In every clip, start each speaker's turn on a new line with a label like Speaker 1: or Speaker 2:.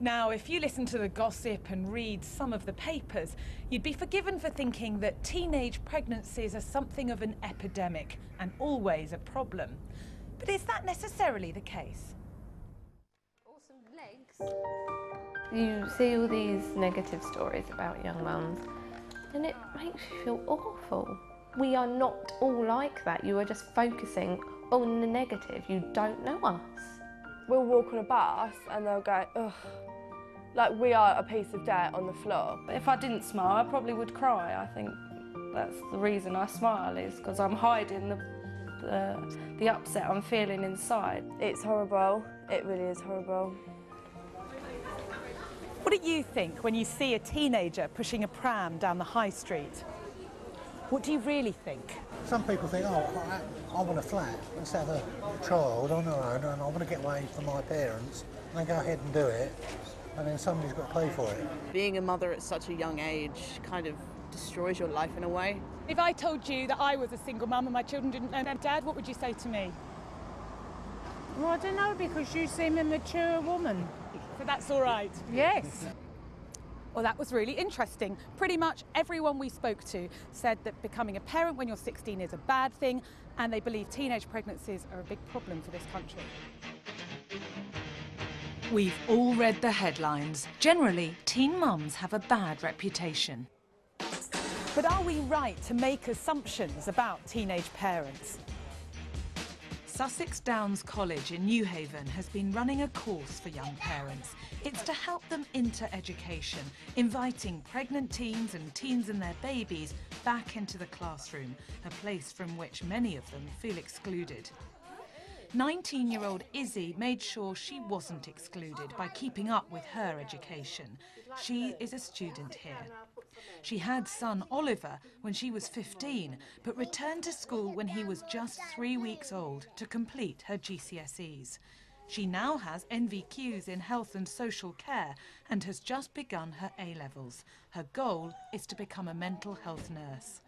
Speaker 1: Now, if you listen to the gossip and read some of the papers, you'd be forgiven for thinking that teenage pregnancies are something of an epidemic and always a problem. But is that necessarily the case?
Speaker 2: Awesome legs. You see all these negative stories about young mums and it makes you feel awful. We are not all like that. You are just focusing on the negative. You don't know us.
Speaker 3: We'll walk on a bus and they'll go, ugh, like we are a piece of dirt on the floor.
Speaker 4: If I didn't smile, I probably would cry. I think that's the reason I smile, is because I'm hiding the upset I'm feeling inside.
Speaker 3: It's horrible. It really is horrible.
Speaker 1: What do you think when you see a teenager pushing a pram down the high street? What do you really think?
Speaker 5: Some people think, oh, I want a flat, let's have a child on our own and I want to get away from my parents, and they go ahead and do it, and then somebody's got to pay for it.
Speaker 6: Being a mother at such a young age kind of destroys your life in a way.
Speaker 1: If I told you that I was a single mum and my children didn't know their dad, what would you say to me?
Speaker 7: Well, I don't know, because you seem a mature woman.
Speaker 1: So that's all right?
Speaker 7: Yes.
Speaker 1: Well, that was really interesting. Pretty much everyone we spoke to said that becoming a parent when you're 16 is a bad thing, and they believe teenage pregnancies are a big problem for this country. We've all read the headlines. Generally, teen mums have a bad reputation. But are we right to make assumptions about teenage parents? Sussex Downs College in Newhaven has been running a course for young parents. It's to help them into education, inviting pregnant teens and teens and their babies back into the classroom, a place from which many of them feel excluded. 19-year-old Izzy made sure she wasn't excluded by keeping up with her education. She is a student here. She had son Oliver when she was 15, but returned to school when he was just 3 weeks old to complete her GCSEs. She now has NVQs in health and social care and has just begun her A-levels. Her goal is to become a mental health nurse.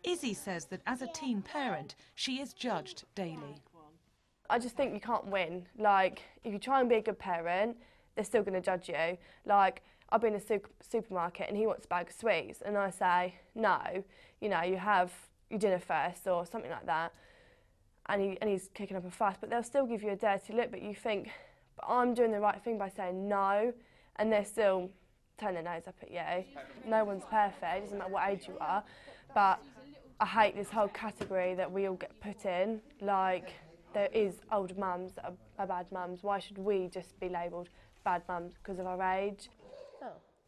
Speaker 1: Izzy says that as a teen parent, she is judged daily.
Speaker 3: I just think you can't win. Like, if you try and be a good parent, they're still going to judge you. Like, I've been in a supermarket and he wants a bag of sweets and I say, no, you know, you have your dinner first or something like that. And he's kicking up a fuss, but they'll still give you a dirty look, but you think, but I'm doing the right thing by saying no, and they're still turning their nose up at you. No one's perfect, it doesn't matter what age you are, but I hate this whole category that we all get put in, like there is older mums that are bad mums. Why should we just be labelled bad mums because of our age?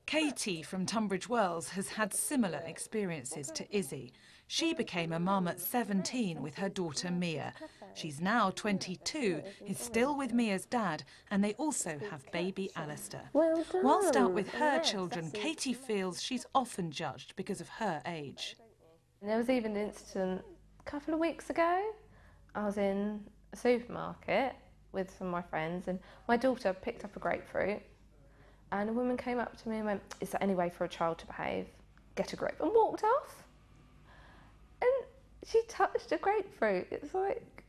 Speaker 1: Katie from Tunbridge Wells has had similar experiences to Izzy. She became a mum at 17 with her daughter Mia. She's now 22, is still with Mia's dad, and they also have baby Alistair.
Speaker 2: Well done.
Speaker 1: Whilst out with her children, Katie feels she's often judged because of her age.
Speaker 2: There was even an incident a couple of weeks ago. I was in a supermarket with some of my friends and my daughter picked up a grapefruit and a woman came up to me and went, "Is there any way for a child to behave? Get a grape," and walked off. And she touched a grapefruit. It's like,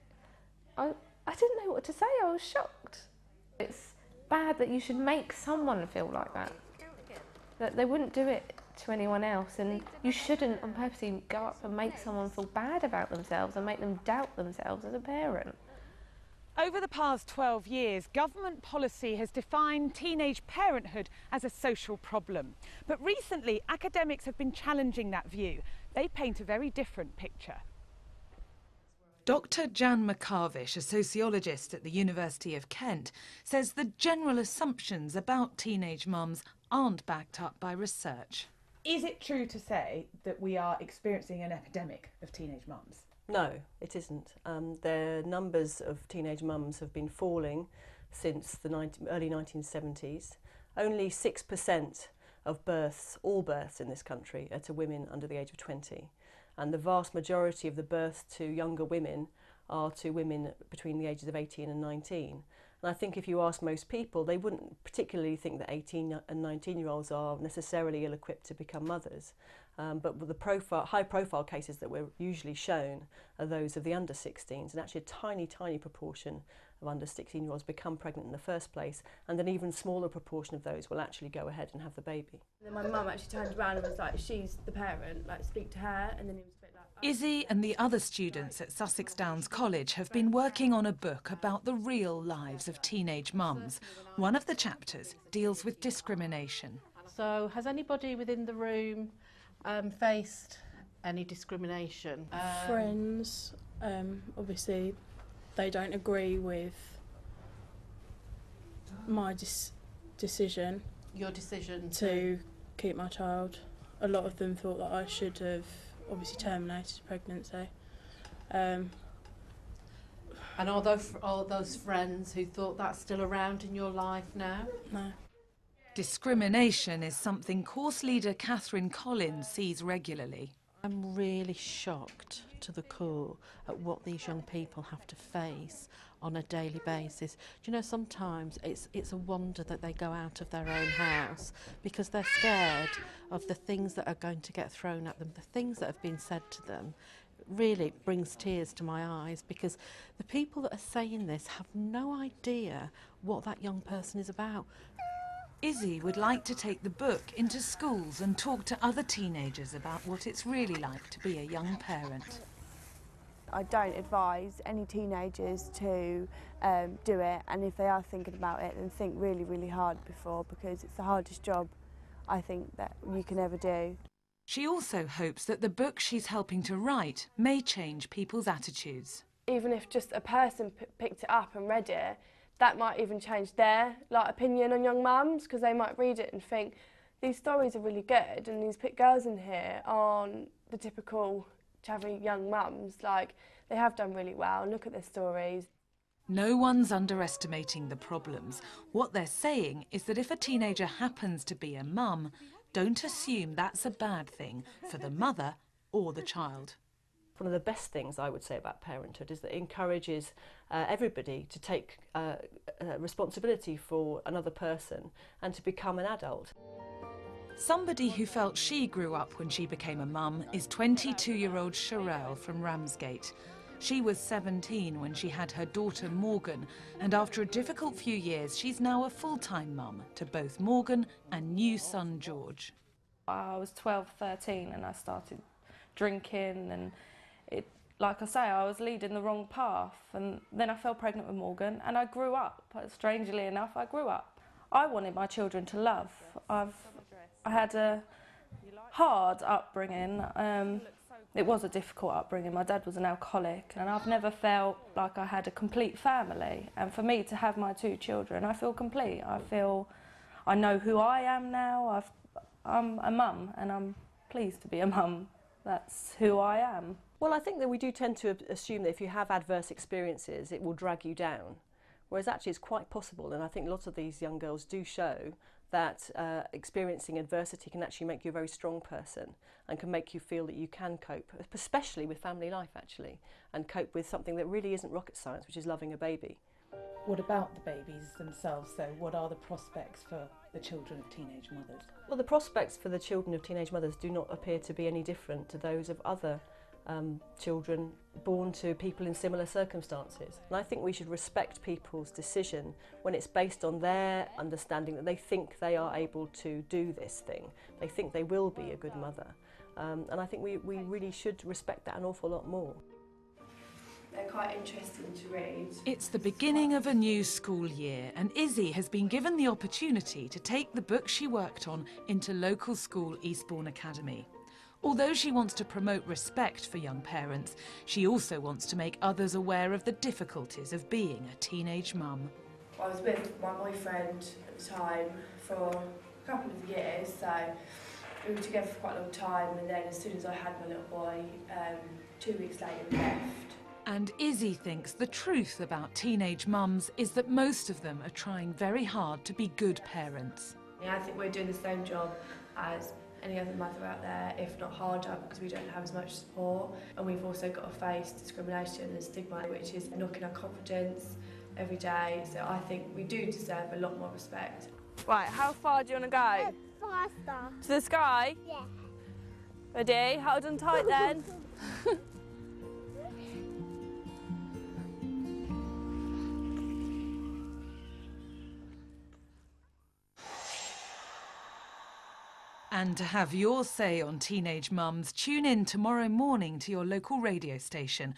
Speaker 2: I didn't know what to say, I was shocked. It's bad that you should make someone feel like that. That they wouldn't do it to anyone else, and you shouldn't on purpose go up and make someone feel bad about themselves and make them doubt themselves as a parent.
Speaker 1: Over the past 12 years, government policy has defined teenage parenthood as a social problem. But recently, academics have been challenging that view. They paint a very different picture. Dr. Jan Macvarish, a sociologist at the University of Kent, says the general assumptions about teenage mums aren't backed up by research. Is it true to say that we are experiencing an epidemic of teenage mums?
Speaker 8: No, it isn't. The numbers of teenage mums have been falling since the early 1970s. Only 6% of births, all births in this country, are to women under the age of 20. And the vast majority of the births to younger women are to women between the ages of 18 and 19. And I think if you ask most people, they wouldn't particularly think that 18 and 19-year-olds are necessarily ill-equipped to become mothers. But the high-profile cases that we're usually shown are those of the under 16s, and actually a tiny, tiny proportion of under 16-year-olds become pregnant in the first place, and an even smaller proportion of those will actually go ahead and have the baby.
Speaker 3: And then my mum actually turned around and was like, she's the parent, like speak to her, and then it was a bit like...
Speaker 1: Izzy and the other students at Sussex Downs College have been working on a book about the real lives of teenage mums. One of the chapters deals with discrimination.
Speaker 7: So has anybody within the room faced any discrimination?
Speaker 9: Friends, obviously they don't agree with my decision.
Speaker 7: Your decision
Speaker 9: to keep my child. A lot of them thought that I should have obviously terminated pregnancy.
Speaker 7: And are those friends who thought that's still around in your life now?
Speaker 9: No.
Speaker 1: Discrimination is something course leader Catherine Collins sees regularly.
Speaker 10: I'm really shocked to the core at what these young people have to face on a daily basis. Do you know, sometimes it's a wonder that they go out of their own house because they're scared of the things that are going to get thrown at them, the things that have been said to them. Really brings tears to my eyes because the people that are saying this have no idea what that young person is about.
Speaker 1: Izzy would like to take the book into schools and talk to other teenagers about what it's really like to be a young parent.
Speaker 3: I don't advise any teenagers to do it, and if they are thinking about it, then think really, really hard before, because it's the hardest job I think that you can ever do.
Speaker 1: She also hopes that the book she's helping to write may change people's attitudes.
Speaker 3: Even if just a person picked it up and read it, that might even change their opinion on young mums, because they might read it and think, these stories are really good, and these girls in here aren't the typical chavvy young mums. Like, they have done really well, and look at their stories.
Speaker 1: No one's underestimating the problems. What they're saying is that if a teenager happens to be a mum, don't assume that's a bad thing for the mother or the child.
Speaker 8: One of the best things I would say about parenthood is that it encourages everybody to take responsibility for another person and to become an adult.
Speaker 1: Somebody who felt she grew up when she became a mum is 22-year-old Sherelle from Ramsgate. She was 17 when she had her daughter Morgan, and after a difficult few years, she's now a full-time mum to both Morgan and new son George.
Speaker 4: I was 12, 13 and I started drinking, and like I say, I was leading the wrong path, and then I fell pregnant with Morgan and I grew up. Strangely enough, I grew up. I wanted my children to love. I had a hard upbringing. It was a difficult upbringing. My dad was an alcoholic, and I've never felt like I had a complete family. And for me to have my two children, I feel complete. I know who I am now. I'm a mum, and I'm pleased to be a mum. That's who I am.
Speaker 8: Well, I think that we do tend to assume that if you have adverse experiences, it will drag you down. Whereas actually it's quite possible, and I think lots of these young girls do show that experiencing adversity can actually make you a very strong person and can make you feel that you can cope, especially with family life actually, and cope with something that really isn't rocket science, which is loving a baby.
Speaker 1: What about the babies themselves, though? What are the prospects for the children of teenage mothers?
Speaker 8: Well, the prospects for the children of teenage mothers do not appear to be any different to those of other children born to people in similar circumstances. And I think we should respect people's decision when it's based on their understanding that they think they are able to do this thing. They think they will be a good mother. And I think we really should respect that an awful lot more.
Speaker 3: They're quite interesting to read.
Speaker 1: It's the beginning of a new school year, and Izzy has been given the opportunity to take the book she worked on into local school Eastbourne Academy. Although she wants to promote respect for young parents, she also wants to make others aware of the difficulties of being a teenage mum.
Speaker 3: I was with my boyfriend at the time for a couple of years, so we were together for quite a long time, and then as soon as I had my little boy, 2 weeks later we left.
Speaker 1: And Izzy thinks the truth about teenage mums is that most of them are trying very hard to be good parents.
Speaker 3: I think we're doing the same job as any other mother out there, if not harder, because we don't have as much support, and we've also got to face discrimination and stigma, which is knocking our confidence every day. So I think we do deserve a lot more respect. Right, how far do you want to go?
Speaker 11: Faster.
Speaker 3: To the sky?
Speaker 11: Yeah.
Speaker 3: Ready? Hold on tight then.
Speaker 1: And to have your say on teenage mums, tune in tomorrow morning to your local radio station